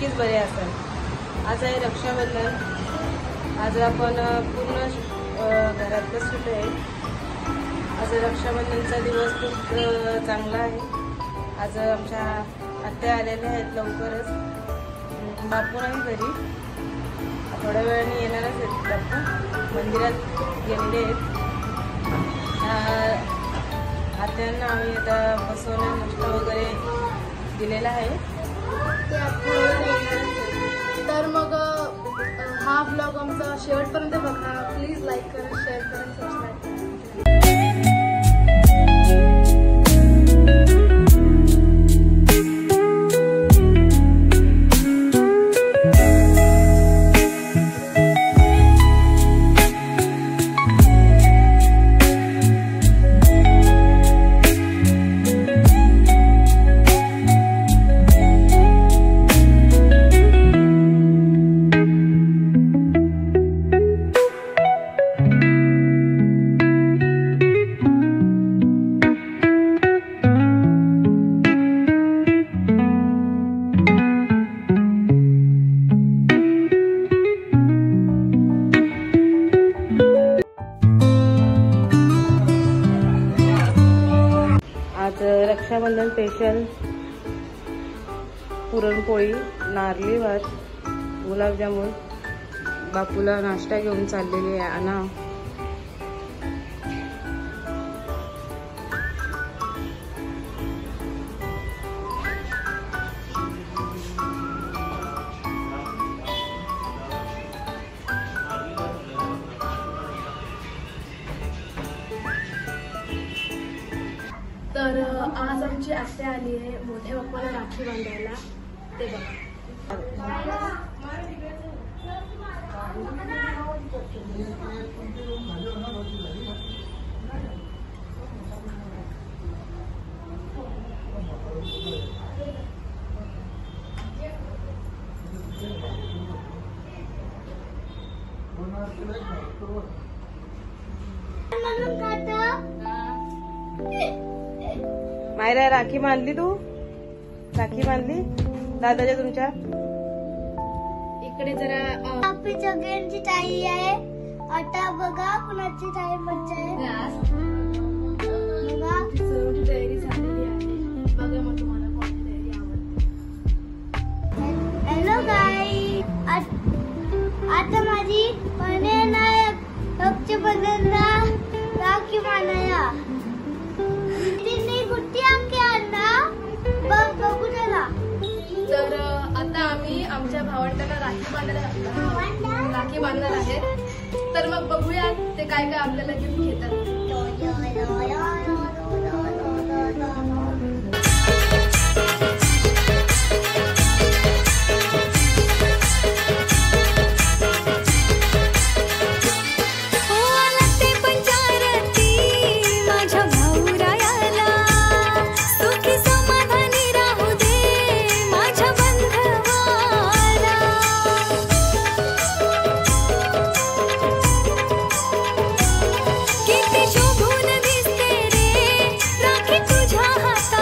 नक्कीच बरे असाल। आज आहे रक्षाबंधन। आज आपण पूर्ण घरातलं सुट आहे। आज रक्षाबंधनचा दिवस खूप चांगला आहे। आज आमच्या आत्या आलेल्या आहेत लवकरच। बापू नाही घरी, थोड्या वेळाने येणारच आहेत। बापू मंदिरात गेलेले आहेत। आत्यांना आम्ही आता बसवलं नाश्ता वगैरे दिलेला आहे। तर मग हा ब्लॉग आमचा शेवटपर्यंत बघा। प्लीज लाईक करा, शेअर करा, सबस्क्राईब करा। आज रक्षाबंधन स्पेशल पुरणपोळी, नारळी भात, गुलाबजामुन। बापूला नाश्ता घेऊन चाललेली आहे आणा। तर आज आमची आत्या आली आहे मोठ्या बाप्पाला राखी बांधायला। ते बघा। मायरा राखी बांधली? तू राखी बांधली दादाच्या तुमच्या? इकडे जरा आपली सगळ्यांची ताई आहे। आता बघा कुणाची ताई मज्जा आहे। बघा सर्वची तयारी झालेली आहे। बघा मग तुम्हाला कोणती तयारी आवडते। हॅलो गाईज, आता माझी बहीण आहे रक्षाबंधनला राखी बांधायला। तिने गुट्टी आणली आणला बघू जरा। तर आता आम्ही आमच्या भावंडांना राखी बांधणार आहेत। तर मग बघूया ते काय काय आपल्याला गिफ्ट घेतात। किती शोभून दिसते रे राखी तुझ्या हातात।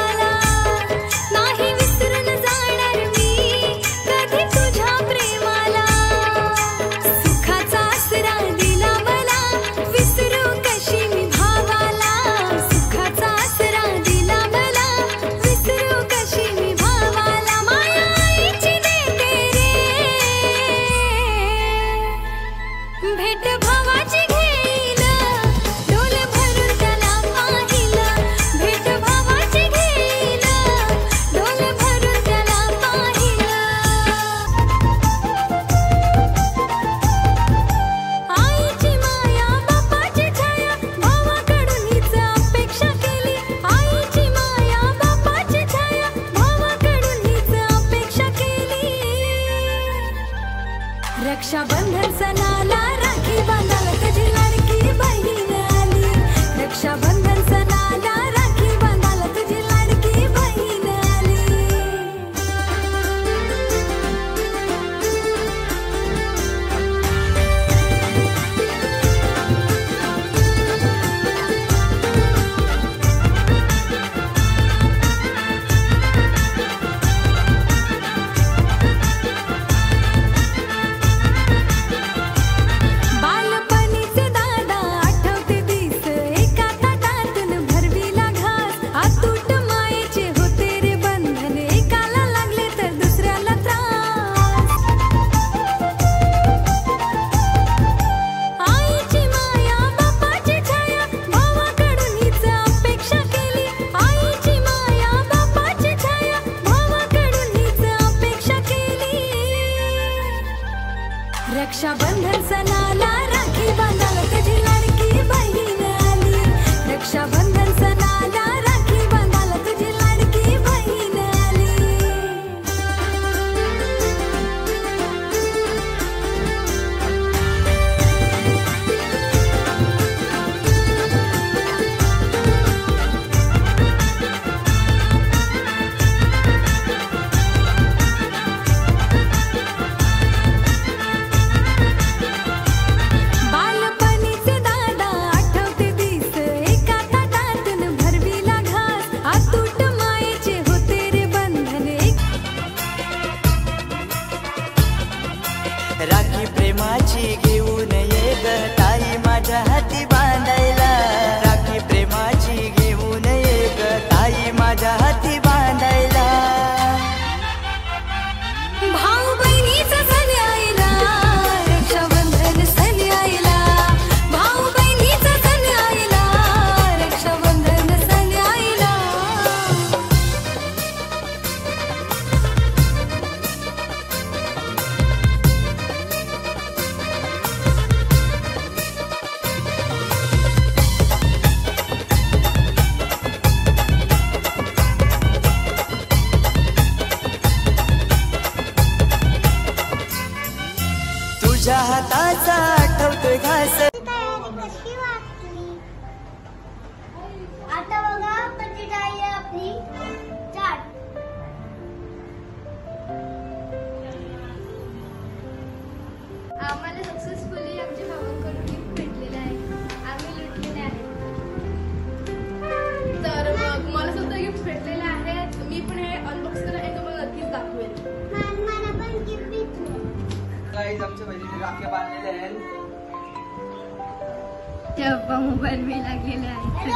त्या मोबाईल मी लागलेले आहेत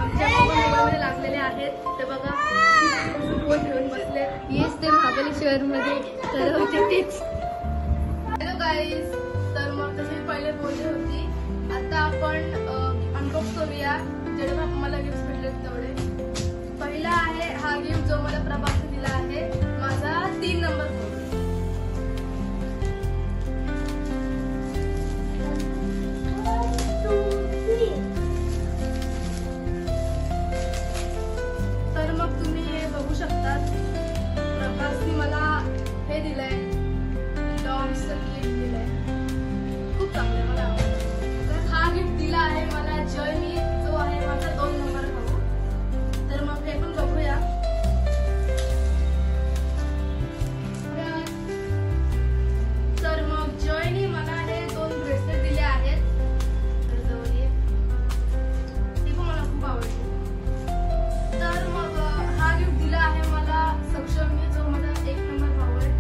आमच्या मोबाईलमध्ये लागलेले आहेत ते बघा फोन घेऊन बसले. येस ते महाबळेश्वर मध्ये तर होते तेच. हॅलो गाईज, तर मग तशी पहिले बोलली होती, आता आपण अनबॉक्स करूया जेवढे मला गिफ्ट भेटले तेवढे. पहिला आहे हा गिफ्ट जो मला प्रभासने दिला आहे, माझा 3 नंबर फोन. तर मग तुम्ही हे बघू शकतात, प्रभासने मला हे दिलंय, डॉम्सचं गिफ्ट दिलंय, खूप चांगलं मला आवडलं. तर हा गिफ्ट दिला आहे मला जयनी, जो आहे माझा 2 नंबर भाऊ. तर मग हे पण बघूया. तर मग जयनी मला हे 2 ब्रेसलेट दिले आहेत. तर जवळ ये, ते पण मला खूप आवडले. तर मग हा गिफ्ट दिला आहे मला सक्षमी, जो माझा 1 नंबर भाऊ आहे.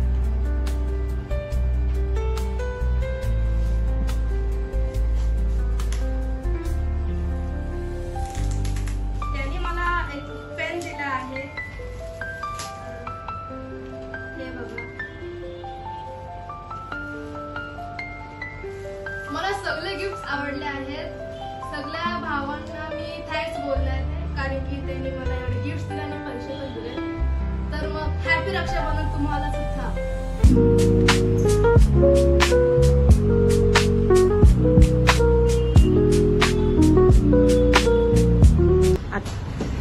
त्याने मला एक पेन दिला आहे, हे बघा. मला सगळे गिफ्ट आवडले आहेत. सगळ्या भावांना मी थँक्स बोलणार आहे, कारण की त्यांनी मला एवढे गिफ्ट दिले आणि पैसे पण दिले. तर मग हॅपी रक्षाबंधन तुम्हाला सुद्धा.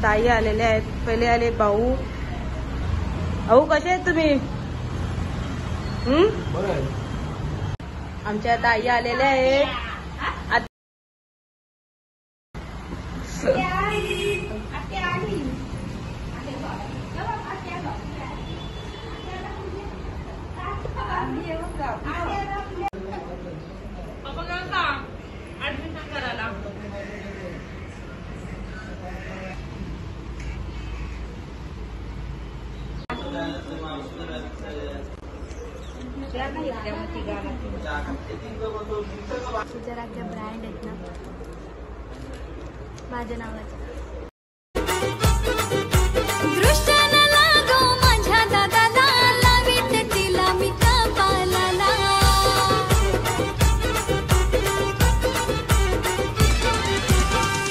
ताई आलेले आहेत. पहिले आले भाऊ. भाऊ कसे आहेत तुम्ही? आमच्या ताई आलेल्या आहेत. गुजरातच्या ब्रँड आहेत ना माझ्या नावाचे. दृष्टानं लागो माझ्या दादाला, लावीत तिला मी कपालाला.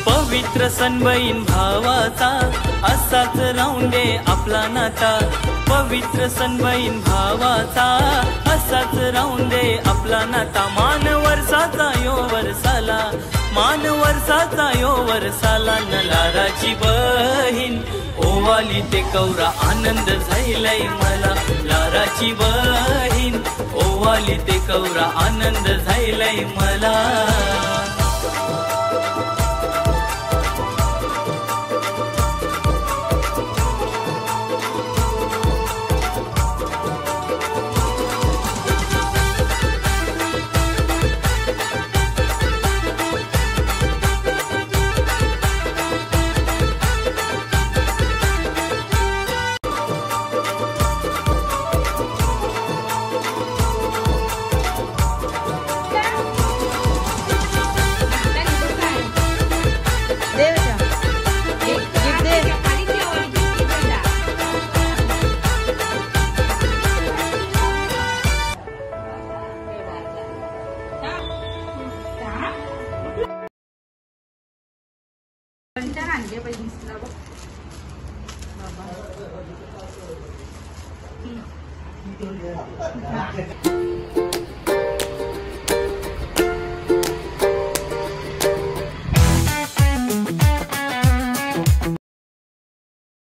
पवित्र सणबईन भावाचा, असाच राहून दे आपला नाता. पवित्र सणबईन भावाचा, असाच राहून दे आपला नाता. मान वर्षाचा यो वर्षाला, मान वर्षाचा यो वर्षाला. नलाराची बहीण ओवाली ते कौरा, आनंद झालाय मला. लाराची बहीण ओवाली ते कौरा, आनंद झालाय मला. बाबा